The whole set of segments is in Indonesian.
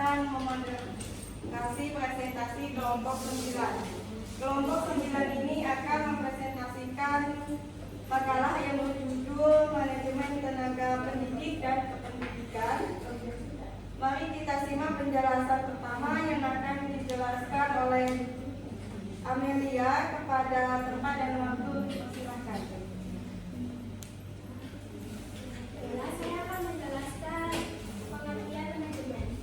akan memoderasi presentasi kelompok 9. Kelompok 9 ini akan mempresentasikan makalah yang berjudul Manajemen Tenaga Pendidik dan Kependidikan. Mari kita simak penjelasan pertama yang akan dijelaskan oleh Amelia kepada tempat dan waktu. Silakan. Saya akan menjelaskan pengertian manajemen.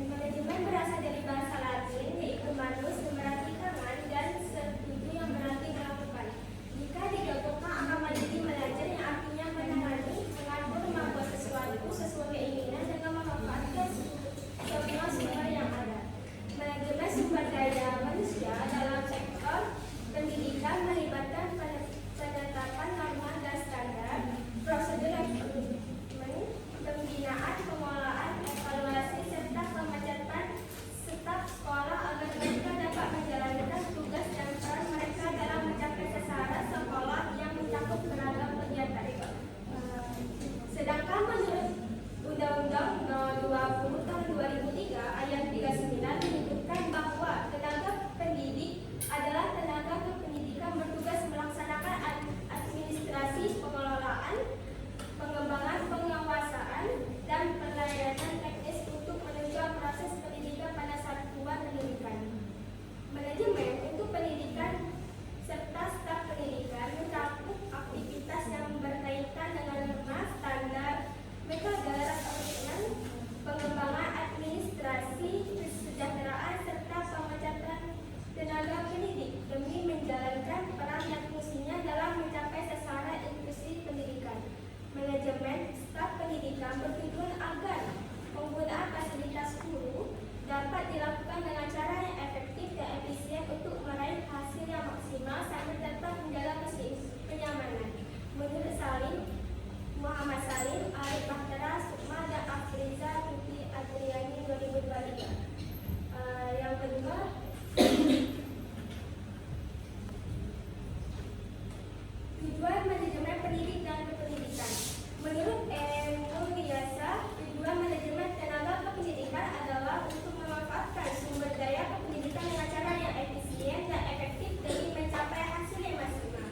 Manajemen berasal dari bahasa Latin, yaitu manus yang berarti tangan dan setuju yang berarti melakukan. Jika digabungkan akan menjadi manajer yang artinya menangani, mengatur, membuat sesuatu sesuai keinginan dengan memanfaatkan semua sumber yang ada. Manajemen sumber daya manusia dalam sektor pendidikan melibatkan penetapan norma dan standar, prosedur rekrutmen, pembinaan, pengelolaan, evaluasi, serta pemecatan staf sekolah agar mereka dapat menjalankan tugas dan peran mereka dalam mencapai sasaran sekolah yang mencakup beragam kegiatan. Sedangkan menurut Undang-Undang Nomor 20 Tahun 2003 Ayat 39 menyebutkan bahwa tenaga pendidik adalah tenaga kependidikan bertugas melaksanakan administrasi, pengelolaan, pengembangan, pengawasan, dan pelayanan teknis untuk menunjang proses pendidikan pada satuan pendidikan. Manajemen untuk pendidikan serta staf pendidikan mencakup aktivitas yang berkaitan dengan norma, standar, metode rekrutmen, pengembangan administrasi, kesejahteraan, serta pemecatan tenaga pendidik demi menjalankan peran dan fungsinya dalam mencapai sasaran inklusi pendidikan. Manajemen staf pendidikan bertujuan agar penggunaan fasilitas guru dapat dilakukan dengan cara yang efektif dan efisien untuk meraih hasil yang maksimal sambil tetap menjaga kenyamanan. Menurut Muhammad Salim, Arif Bahtera, Sukma, dan Afriza Tuti Adriani 2023. Yang kedua, tujuan manajemen pendidik dan kependidikan. Menurut Yasa, tujuan manajemen tenaga kependidikan adalah untuk memanfaatkan sumber daya kependidikan dengan cara yang efisien dan efektif demi mencapai hasil yang maksimal.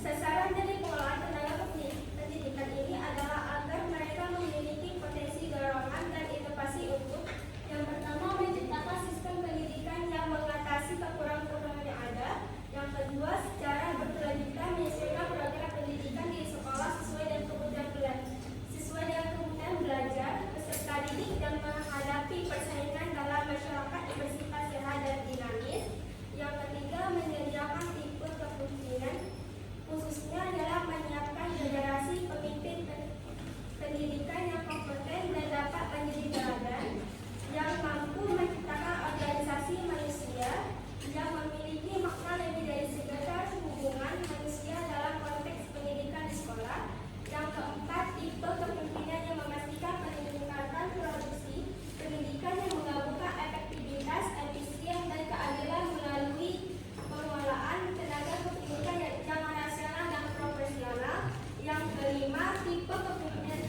Sasaran dari pengelolaan tenaga pendidikan ini adalah agar mereka memiliki potensi dorongan dan inovasi untuk yang pertama menciptakan sistem pendidikan yang mengatasi kekurangan yang ada. Yang kedua, secara berkelanjutan menyesuaikan program pendidikan di sekolah sesuai dengan kebutuhan belajar peserta didik dan menghadapi persaingan dalam masyarakat yang bersifat sehat dan dinamis. Yang ketiga, menyediakan tipe kepemimpinan khususnya dalam menyiapkan generasi pemimpin pendidikan yang kompeten dan dapat menjadi teladan, yang mampu menciptakan organisasi manusia yang memiliki makna lebih dari sekedar hubungan manusia dalam konteks pendidikan di sekolah. Yang keempat, tipe kepemimpinan yang memastikan peningkatan produksi pendidikan yang menggabungkan efektivitas, efisien, dan keadilan melalui pengelolaan tenaga pendidikan yang rasional dan profesional. Yang kelima, tipe kepemimpinan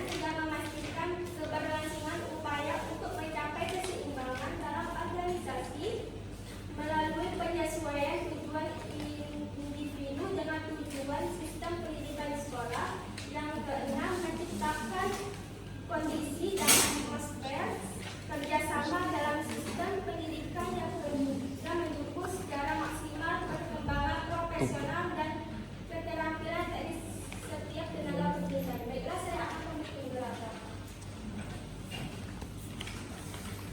yang memastikan keberlangsungan upaya untuk mencapai keseimbangan dalam organisasi melalui penyesuaian tujuan individu dengan tujuan sistem pendidikan di sekolah. Yang keenam, menciptakan kondisi dan atmosfer kerjasama dalam sistem pendidikan yang mendukung secara maksimal perkembangan profesional dan keterampilan dari setiap tenaga pendidikan. Baiklah, saya akan memimpin belakang.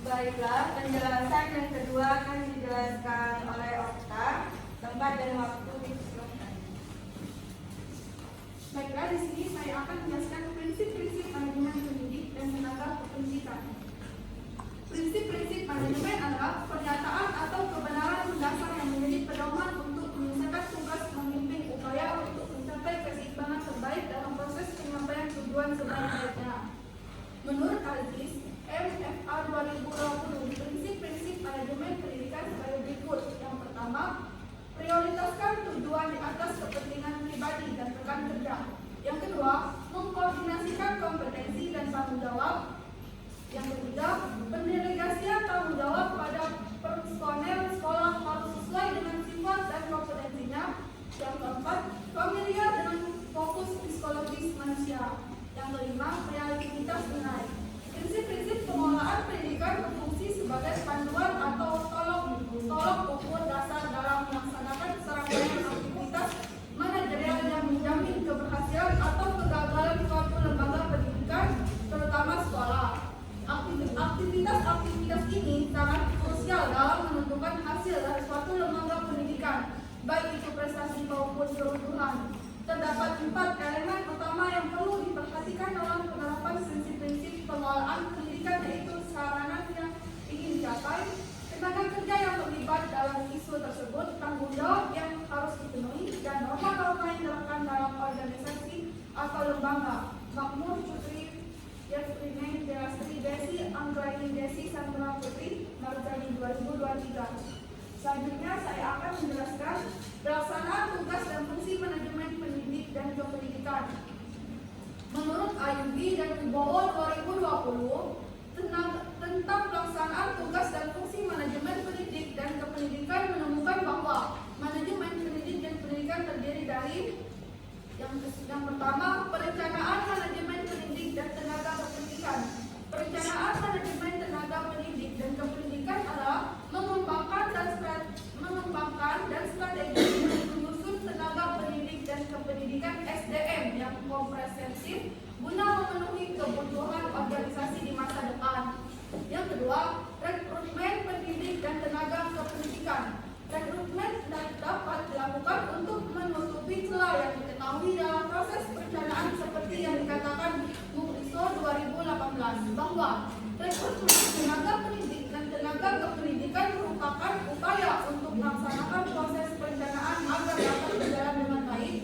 Baiklah, penjelasan yang kedua akan dijelaskan oleh Okta. Tempat dan waktu dipersilakan. Baiklah, di sini saya akan menjelaskan prinsip-prinsip manajemen pendidik dan tenaga kependidikan. Prinsip-prinsip manajemen adalah pernyataan atau kebenaran mendasar yang menjadi pedoman untuk menyelesaikan tugas memimpin upaya untuk mencapai keseimbangan terbaik dalam proses penyampaian tujuan sebaik-baiknya. Menurut Altis, MFA 2020, prinsip-prinsip manajemen pendidikan sebagai berikut. Yang pertama, prioritaskan tujuan di atas kepentingan pribadi dan rekan kerja. Yang kedua, mengkoordinasikan Yang ketiga, pendelegasian tanggung jawab pada personel sekolah harus sesuai dengan sifat dan kompetensinya. Yang keempat, familiar dengan fokus psikologis manusia. Yang kelima, kreativitas nilai. Prinsip-prinsip pengelolaan pendidikan berfungsi sebagai panduan atau tolok ukur dasar dalam melaksanakan serangkaian aktivitas manajerial yang menjamin keberhasilan atau kegagalan suatu lembaga pendidikan, terutama sekolah. Aktivitas ini sangat krusial dalam menentukan hasil dari suatu lembaga pendidikan, baik itu prestasi maupun kebutuhan. Terdapat 4 elemen utama yang perlu diperhatikan dalam penerapan prinsip-prinsip pengelolaan pendidikan, yaitu sarana yang ingin dicapai, tenaga kerja yang terlibat dalam isu tersebut, tanggung jawab yang harus dipenuhi, dan norma-norma yang diterapkan dalam organisasi atau lembaga. Makmur Putri Yasrine Delastri Desi Anggraini Desi Sandra Putri Marjani 2023. Selanjutnya saya akan menjelaskan pelaksanaan tugas dan fungsi manajemen pendidik dan kependidikan. Menurut Ayubi dan Wibowo 2020, tentang pelaksanaan tugas dan fungsi manajemen pendidik dan kependidikan menemukan bahwa manajemen pendidik dan pendidikan terdiri dari yang pertama, perencanaan manajemen pendidik dan tenaga kependidikan. Perencanaan manajemen tenaga pendidik dan kependidikan adalah mengembangkan dan strategi menyusun tenaga pendidik dan kependidikan SDM yang komprehensif guna memenuhi kebutuhan organisasi di masa depan. Yang kedua, rekrutmen pendidik dan tenaga kependidikan. Rekrutmen dapat dilakukan untuk menutupi celah yang diketahui dalam proses perencanaan seperti yang dikatakan ISO 2018 bahwa rekrutmen tenaga pendidik dan tenaga kependidikan merupakan upaya untuk melaksanakan proses perencanaan agar dapat berjalan dengan baik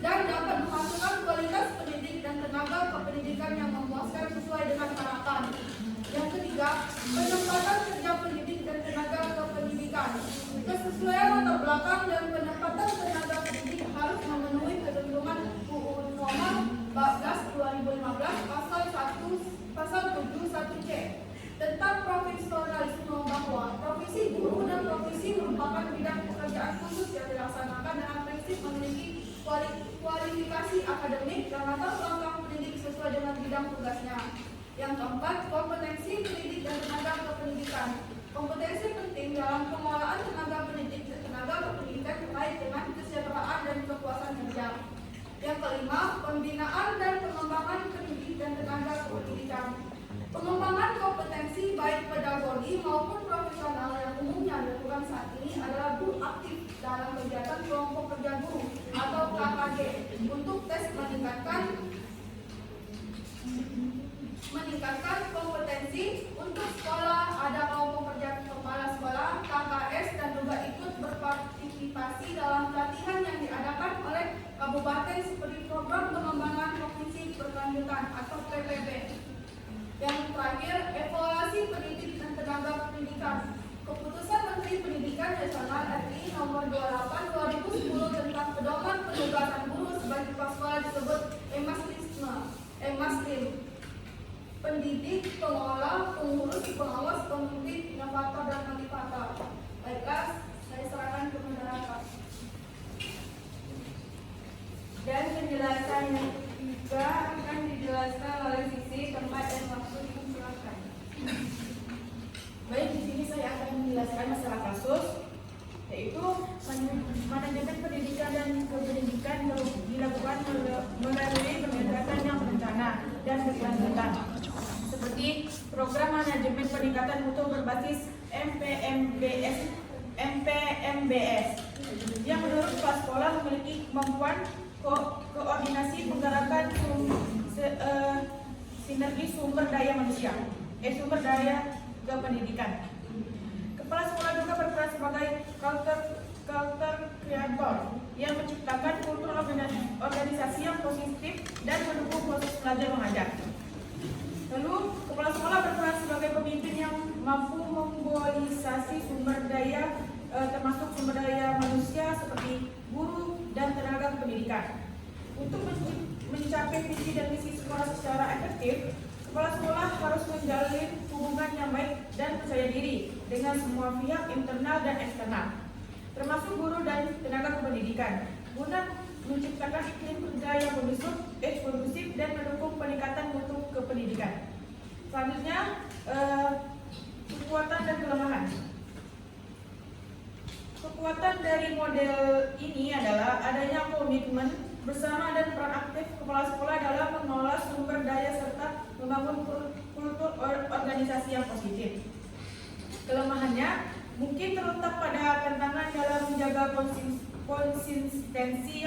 dan dapat menghasilkan kualitas pendidik dan tenaga kependidikan yang memuaskan sesuai dengan harapan. Yang ketiga, penempatan kerja pendidik dan tenaga kependidikan. Kesesuaian latar belakang dan penempatan tenaga pendidik harus memenuhi ketentuan UU Nomor 14/2015 Pasal 71C tentang profesionalisme, bahwa profesi guru dan profesi merupakan bidang pekerjaan khusus yang dilaksanakan dengan prinsip memiliki kualifikasi akademik dan latar belakang pendidik sesuai dengan bidang tugasnya. Yang keempat, kompetensi pendidik dan tenaga kependidikan. Kompetensi penting dalam pengelolaan tenaga pendidik dan tenaga kependidikan terkait dengan kesejahteraan dan kepuasan kerja. Yang kelima, pembinaan dan pengembangan pendidik dan tenaga kependidikan. Pengembangan kompetensi baik pedagogi maupun profesional yang umumnya dilakukan saat ini adalah guru aktif dalam kegiatan kelompok kerja guru atau KKG untuk tes meningkatkan kompetensi untuk sekolah. Ada kelompok kerja kepala sekolah, KKS, dan juga ikut berpartisipasi dalam pelatihan yang diadakan oleh kabupaten seperti program pengembangan provinsi berkelanjutan atau PPB. Yang terakhir, evaluasi pendidik dan tenaga pendidikan. Keputusan Menteri Pendidikan Nasional RI Nomor 28/2010 tentang pedoman penugasan guru sebagai kepala sekolah disebut EMASLIM. Pendidik, pengelola, pengurus, pengawas, pemimpin, inovator, dan motivator. Baiklah, saya serahkan ke masyarakat. Dan penjelasan yang ketiga akan dijelaskan oleh Sisi, tempat dan waktu. Silakan. Baik, di sini saya akan menjelaskan masalah kasus, yaitu manajemen pendidikan dan kependidikan dilakukan melalui pendekatan yang berencana dan berkelanjutan, seperti program manajemen peningkatan mutu berbasis MPMBS yang menurut kepala sekolah memiliki kemampuan koordinasi penggerakan sinergi sumber daya manusia, sumber daya kependidikan. Kepala sekolah juga berperan sebagai culture creator yang menciptakan kultur organisasi yang positif dan mendukung proses belajar mengajar. Lalu, kepala sekolah berperan sebagai pemimpin yang mampu memobilisasi sumber daya termasuk sumber daya manusia seperti guru dan tenaga pendidikan. Untuk mencapai visi dan misi sekolah secara efektif, Kepala sekolah harus menjalin hubungan yang baik dan percaya diri dengan semua pihak internal dan eksternal, termasuk guru dan tenaga kependidikan, guna menciptakan iklim kerja yang kondusif dan mendukung peningkatan mutu kependidikan. Selanjutnya, kekuatan dan kelemahan. Kekuatan dari model ini adalah adanya komitmen bersama dan peran aktif kepala sekolah dalam mengelola sumber daya serta membangun kultur organisasi yang positif. Kelemahannya mungkin terletak pada tantangan dalam menjaga konsistensi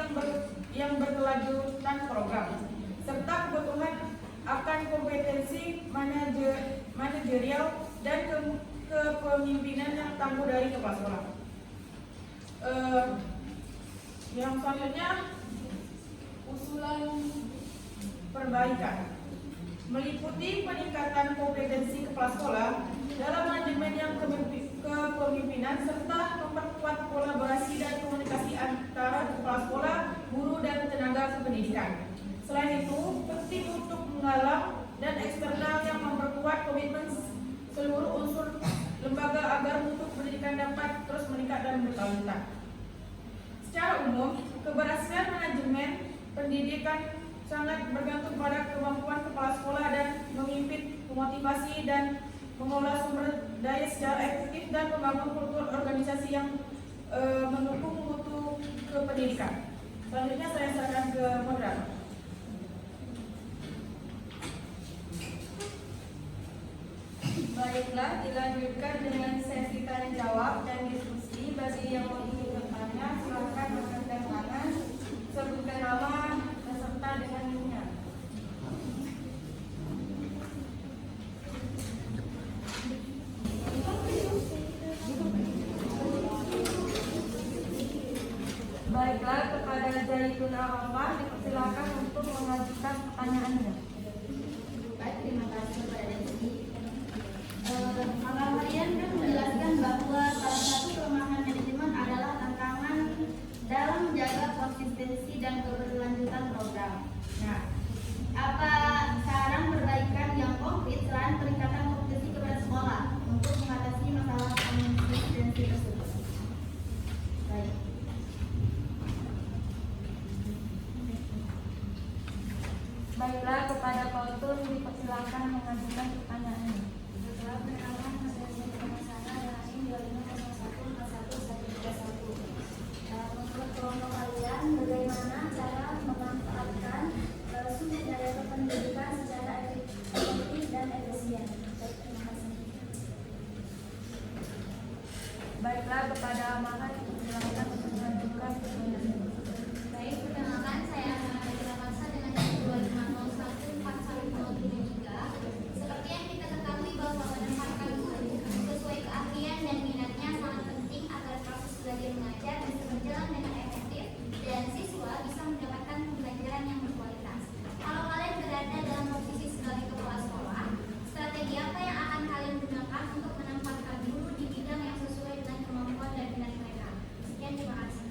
yang berkelanjutan program, serta kebutuhan akan kompetensi manajerial dan kepemimpinan yang tangguh dari kepala sekolah. Yang selanjutnya, usulan perbaikan meliputi peningkatan kompetensi kepala sekolah dalam manajemen yang kepemimpinan serta memperkuat kolaborasi dan komunikasi antara kepala sekolah, guru, dan tenaga kependidikan. Selain itu, penting untuk menggalang dan eksternal yang memperkuat komitmen seluruh unsur lembaga agar mutu pendidikan dapat terus meningkat dan berkelanjutan. Secara umum, keberhasilan manajemen pendidikan sangat bergantung pada kemampuan kepala sekolah dan memimpin, memotivasi, dan mengelola sumber daya secara efektif dan membangun kultur organisasi yang mendukung mutu kependidikan. Selanjutnya saya serahkan ke moderator. Baiklah, dilanjutkan dengan sesi tanya jawab dan diskusi. Bagi yang ingin bertanya, silakan angkat tangan, sebutkan nama peserta dengan NIM-nya. Baiklah, kepada Zaitun Arafah dipersilakan untuk mengajukan pertanyaannya. Baik, terima kasih kepada Desi. Kakak Marian kan menjelaskan bahwa salah satu kelemahan manajemen adalah tantangan dalam menjaga konsistensi dan keberlanjutan program. Nah, apa saran perbaikan yang konkret selain peningkatan kompetensi kepada sekolah untuk mengatasi masalah konsistensi tersebut? Baik. Baiklah, kepada Pautun dipersilakan mengajukan pertanyaannya. Menurut kelompok kalian, bagaimana cara memanfaatkan sumber daya kependidikan secara efektif dan efisien? Baik, terima kasih. Baiklah, kepada Mahat dipersilakan untuk mengajukan pertanyaannya. Baik, perkenalkan saya Ahmad Rahmansa dengan nomor 2504103. Seperti yang kita ketahui bahwa menempatkan guru sesuai keahlian dan minatnya sangat penting agar proses belajar mengajar bisa berjalan dengan efektif dan siswa bisa mendapatkan pembelajaran yang berkualitas. Kalau kalian berada dalam posisi sebagai kepala sekolah, strategi apa yang akan kalian gunakan untuk menempatkan guru di bidang yang sesuai dengan kemampuan dan minat mereka? Sekian, terima kasih.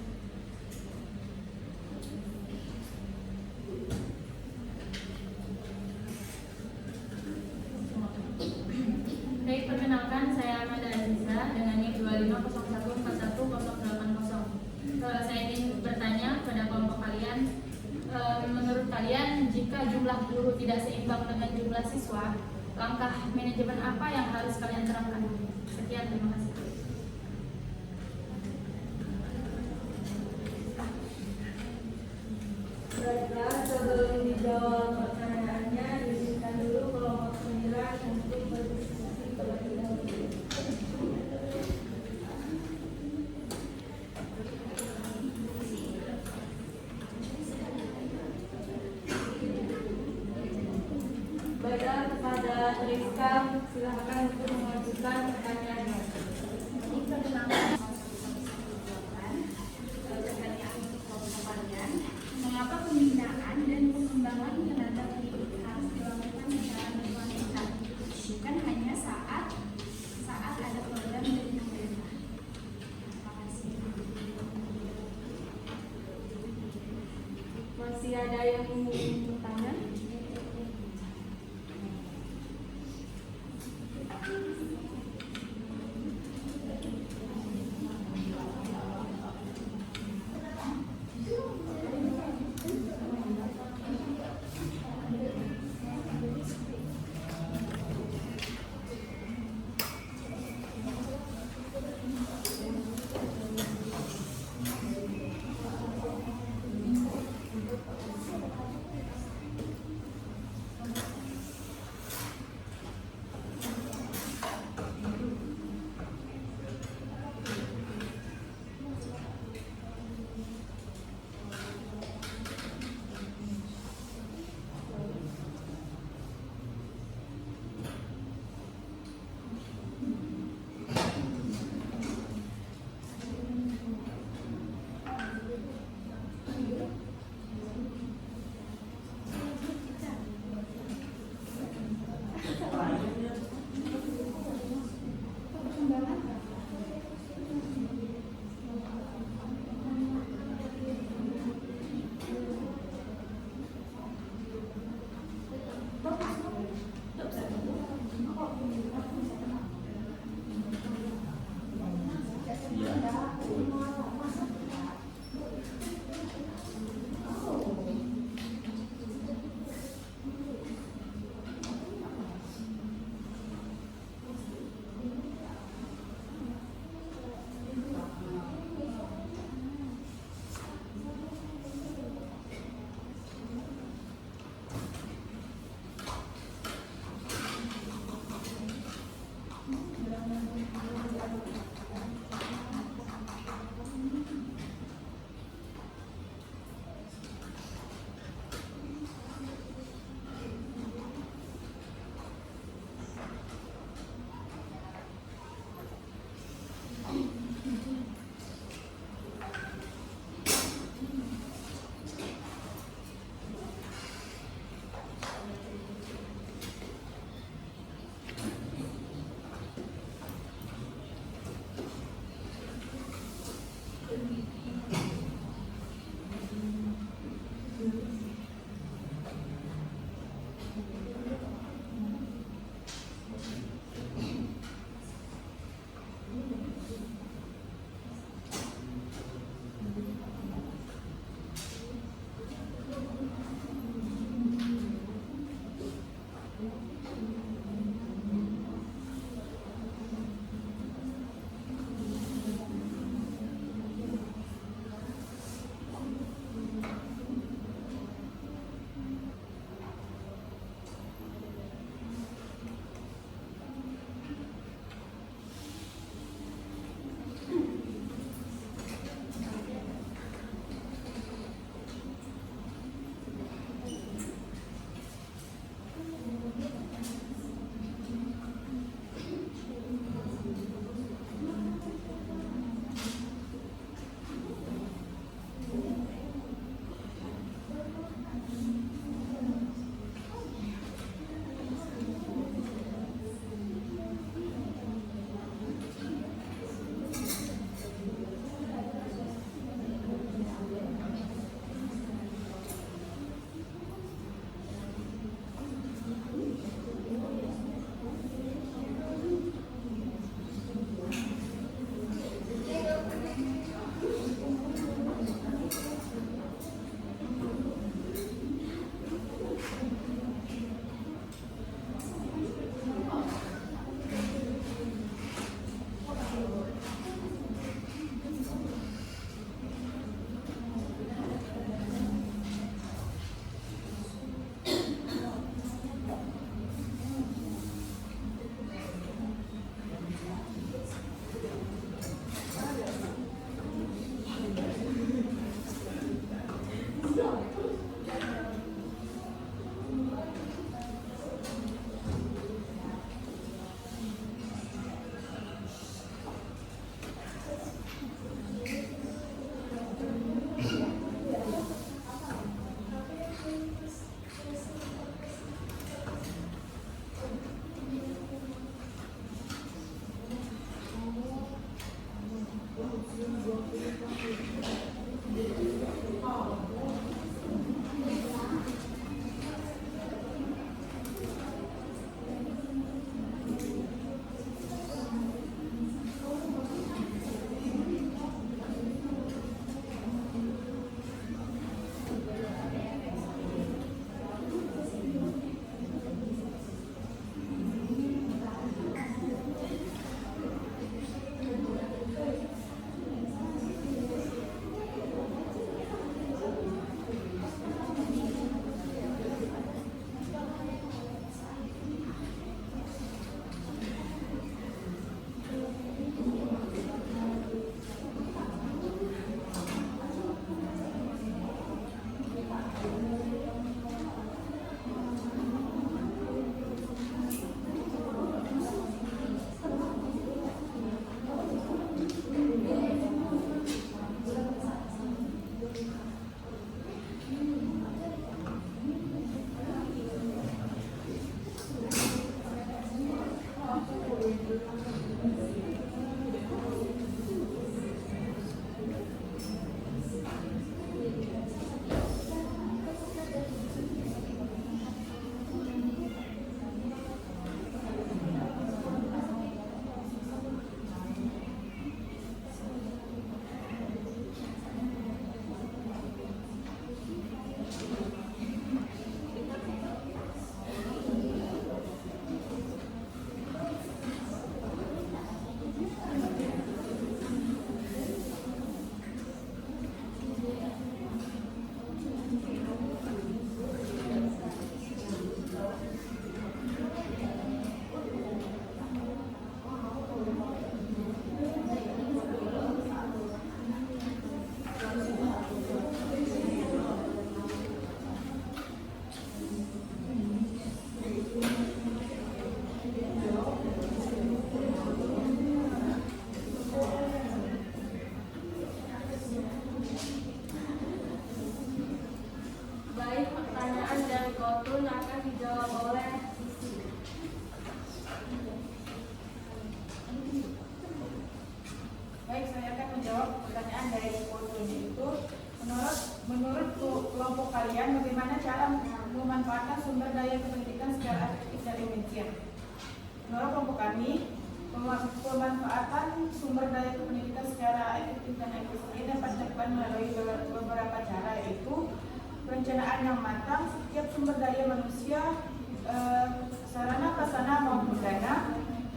Baik, perkenalkan saya Ahmad Aziza dengan NIM 25014141080. Saya ingin bertanya kepada kelompok kalian, menurut kalian jika jumlah guru tidak seimbang dengan jumlah siswa, langkah manajemen apa yang harus kalian terapkan? Sekian, terima kasih. Baiklah, sebelum dijawab pertanyaannya, diizinkan dulu kelompok 9 untuk berdiskusi terlebih dahulu. Baiklah, kepada Rizka, silakan untuk mengajukan pertanyaannya. Mengapa pembinaan dan pengembangan tenaga pendidik harus dilakukan secara berkelanjutan, bukan hanya saat ada program dari pemerintah? Terima kasih. Masih ada yang ingin bertanya? Menurut kelompok kami, pemanfaatan sumber daya kependidikan secara efektif dan efisien dapat dilakukan melalui beberapa cara, yaitu perencanaan yang matang setiap sumber daya manusia, sarana prasarana maupun dana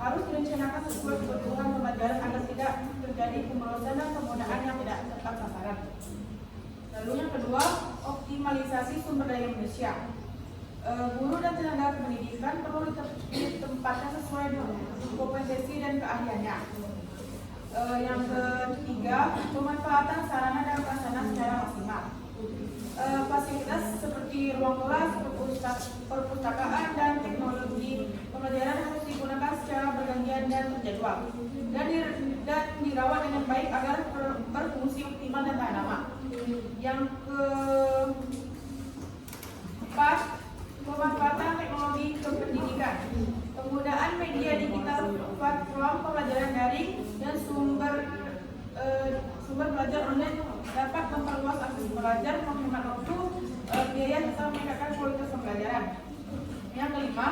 harus direncanakan sesuai kebutuhan pembelajaran agar tidak terjadi pemborosan dan penggunaan yang tidak tepat sasaran. Lalu yang kedua, optimalisasi sumber daya manusia. Guru dan tenaga pendidikan perlu ditempatkan sesuai dengan kompetensi dan keahliannya. Yang ketiga, pemanfaatan sarana dan prasarana secara maksimal. Fasilitas seperti ruang kelas, perpustakaan, dan teknologi pembelajaran harus digunakan secara bergantian dan terjadwal dan dirawat dengan baik agar berfungsi optimal dan tahan lama. Yang keempat, pemanfaatan teknologi kependidikan. Penggunaan media digital, platform pembelajaran daring, dan sumber belajar online dapat memperluas akses belajar, menghemat waktu, biaya, serta meningkatkan kualitas pembelajaran. Yang kelima,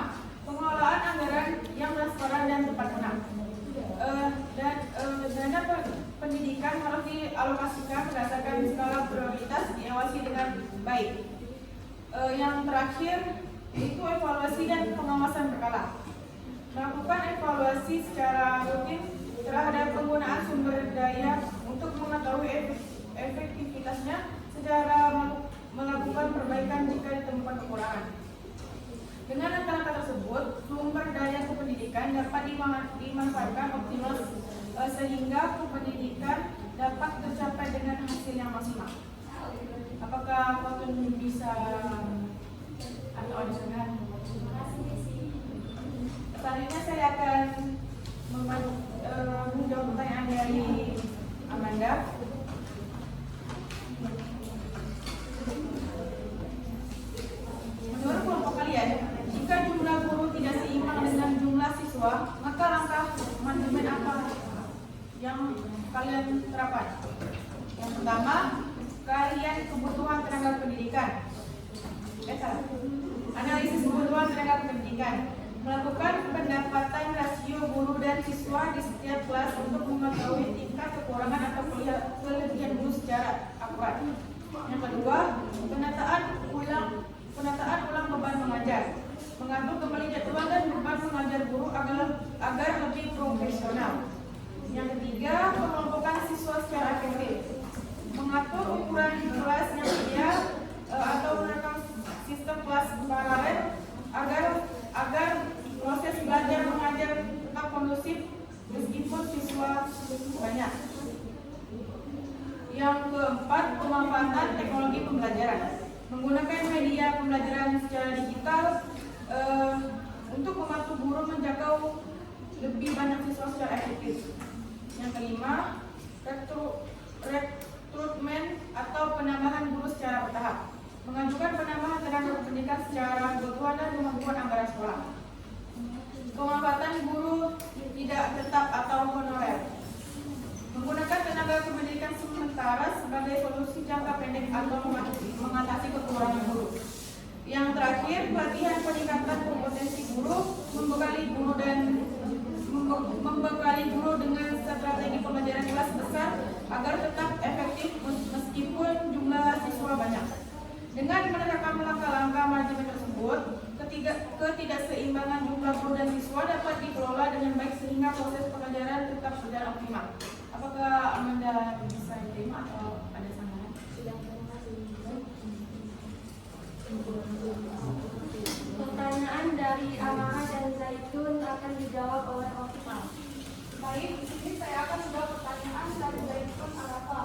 pengelolaan anggaran yang transparan dan tepat guna. Dana pendidikan harus dialokasikan berdasarkan skala prioritas, diawasi dengan baik. Yang terakhir itu evaluasi dan pengawasan berkala. Melakukan evaluasi secara rutin terhadap penggunaan sumber daya untuk mengetahui efektivitasnya, secara melakukan perbaikan jika ditemukan kekurangan. Dengan langkah-langkah tersebut, sumber daya kependidikan dapat dimanfaatkan optimal sehingga kependidikan dapat tercapai dengan hasil yang maksimal. Apakah Fatun bisa atau adisional? Selanjutnya saya akan menjawab pertanyaan dari Amanda. Menurut kelompok kalian, jika jumlah guru tidak seimbang dengan jumlah siswa, maka langkah manajemen apa yang kalian terapkan? Yang pertama, kajian kebutuhan tenaga pendidikan. Analisis kebutuhan tenaga pendidikan. Melakukan pendapatan rasio guru dan siswa di setiap kelas untuk mengetahui tingkat kekurangan atau kelebihan guru secara akurat. Yang kedua, penataan ulang beban mengajar. Mengatur kembali jadwal dan beban mengajar guru agar lebih profesional. Yang ketiga, pengelompokan siswa secara efektif. Mengatur ukuran kelas yang ideal atau menerapkan sistem kelas paralel agar proses belajar mengajar tetap kondusif meskipun siswa banyak. Yang keempat, pemanfaatan teknologi pembelajaran. Menggunakan media pembelajaran secara digital untuk membantu guru menjangkau lebih banyak siswa secara efektif. Yang kelima, rekrutmen atau penambahan guru secara bertahap. Mengajukan penambahan tenaga pendidikan secara kebutuhan dan kemampuan anggaran sekolah. Pemanfaatan guru tidak tetap atau honorer. Menggunakan tenaga pendidikan sementara sebagai solusi jangka pendek atau mengatasi kekurangan guru. Yang terakhir, pelatihan peningkatan kompetensi guru, membekali guru dengan strategi pembelajaran kelas besar agar tetap efektif meskipun jumlah siswa banyak. Dengan menerapkan langkah-langkah manajemen tersebut, ketidakseimbangan jumlah guru dan siswa dapat dikelola dengan baik sehingga proses pengajaran tetap berjalan optimal. Apakah Amanda bisa diterima atau ada sanggahan? Pertanyaan dari Amara dan Zaitun akan dijawab oleh Optimal. Baik, di sini saya akan menjawab pertanyaan dari Zaitun Arafa.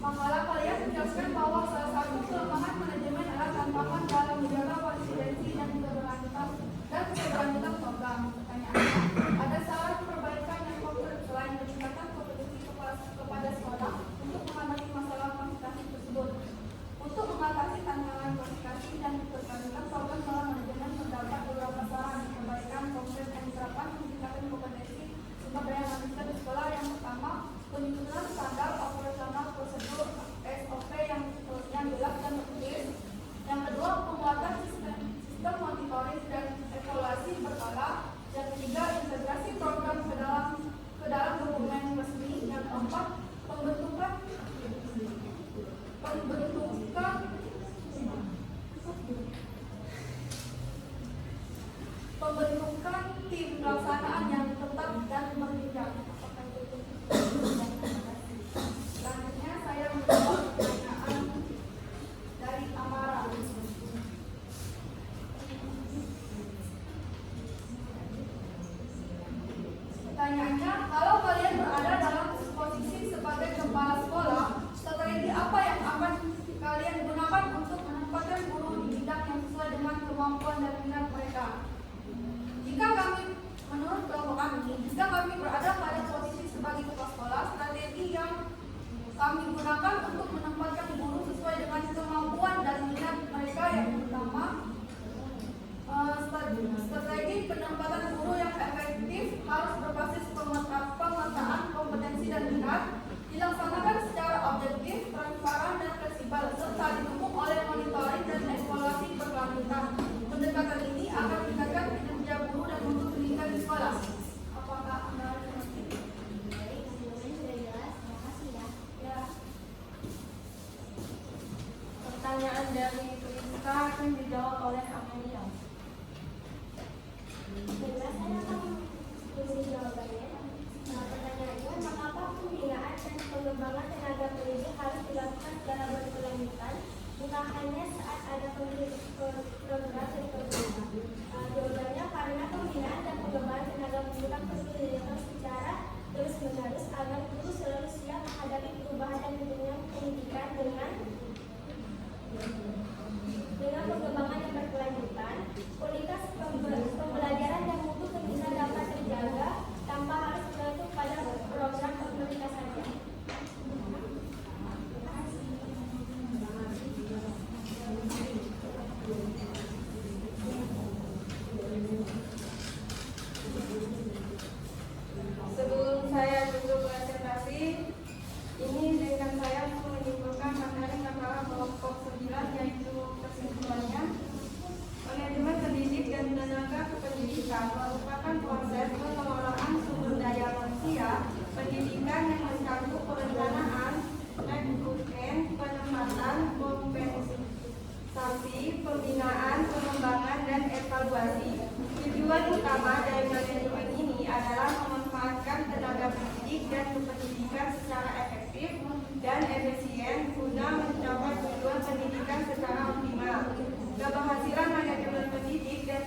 Makalah kalian menjelaskan bahwa salah satu kelemahan manajemen adalah tantangan dalam menjaga konsistensi dan keberlanjutan program. Pertanyaannya, ada saran perbaikan yang konkret selain peningkatan kompetensi kepada sekolah untuk mengatasi masalah konsentrasi tersebut. Untuk mengatasi tantangan konsentrasi dan keberlanjutan program, salah manajemen terdapat beberapa saran perbaikan konkret yang diterapkan meningkatkan kompetensi sumber daya manusia di sekolah. Yang pertama, penyusunan standar operasional prosedur SOP yang jelas dan tertulis pelaksanaan yang tetap dan berjenjang. Selanjutnya saya menjawab pertanyaan dari Amara. Pertanyaannya, kalau kalian berada dalam posisi sebagai kepala sekolah, strategi apa yang akan kalian gunakan untuk menempatkan guru di bidang yang sesuai dengan kemampuan dan minat mereka? Menurut kelompok kami, jika kami berada pada posisi sebagai kepala sekolah, strategi yang kami gunakan untuk menempatkan guru sesuai dengan kemampuan dan minat mereka yang pertama, strategi penempatan guru yang efektif harus berbasis pemetaan kompetensi dan minat, dilaksanakan secara objektif, transparan, dan fleksibel, serta didukung oleh monitoring dan evaluasi berkelanjutan. Pendekatan ini akan meningkatkan kinerja guru dan mutu pendidikan di sekolah. Apakah Anda mengerti? Ya. Pertanyaan dari Rizka akan dijawab oleh Amelia. Baiklah, saya akan mengisi jawabannya. Pertanyaannya, mengapa pembinaan dan pengembangan tenaga pendidik harus dilakukan secara berkelanjutan, bukan hanya saat ada program dan program? Jawabannya, karena pembinaan dan pengembangan tenaga pendidikan perlu dilakukan secara terus-menerus agar guru selalu siap menghadapi perubahan dan dunia pendidikan dengan pengembangan yang berkelanjutan. Kualitas pembelajaran dan mutu pendidikan dapat terjaga tanpa harus bergantung pada program pemerintah saja. Sebelum saya tutup presentasi ini, dengan saya menyimpulkan materi masalah kelompok 9, yaitu kesimpulannya, manajemen pendidik dan tenaga kependidikan merupakan proses pengelolaan sumber daya manusia pendidikan yang mencakup perencanaan, rekrutmen, penempatan, kompensasi, pembinaan, pengembangan, dan evaluasi. Tujuan utama dari manajemen ini adalah memanfaatkan tenaga pendidik dan kependidikan secara efektif dan efisien guna mencapai tujuan pendidikan secara optimal. Keberhasilan manajemen pendidik dan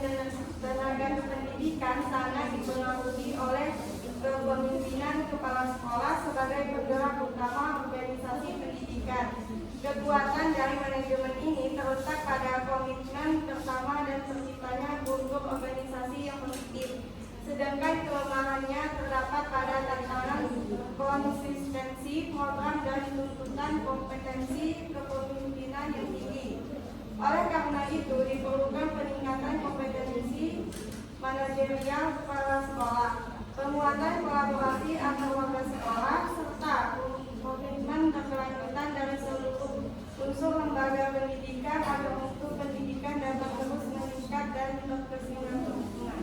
tenaga pendidikan sangat dipengaruhi oleh kepemimpinan kepala sekolah sebagai penggerak utama organisasi pendidikan. Kekuatan dari manajemen ini terletak pada komitmen bersama dan terciptanya kultur organisasi yang positif. Sedangkan kelemahannya terdapat pada tantangan konsistensi program dan tuntutan kompetensi kepemimpinan yang tinggi. Oleh karena itu, diperlukan peningkatan kompetensi manajerial kepala sekolah, penguatan kolaborasi antar warga sekolah, serta komitmen berkelanjutan dari seluruh unsur lembaga pendidikan agar mutu pendidikan dapat terus meningkat dan berkesinambungan.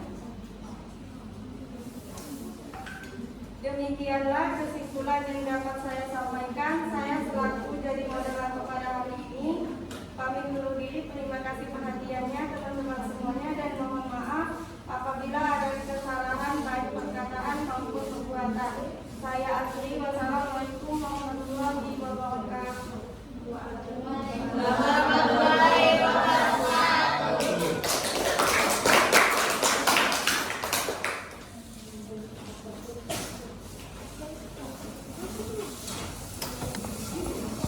Demikianlah kesimpulan yang dapat saya sampaikan. Saya selaku jadi moderator pada hari ini pamit undur diri. Terima kasih perhatiannya teman-teman semuanya dan mohon maaf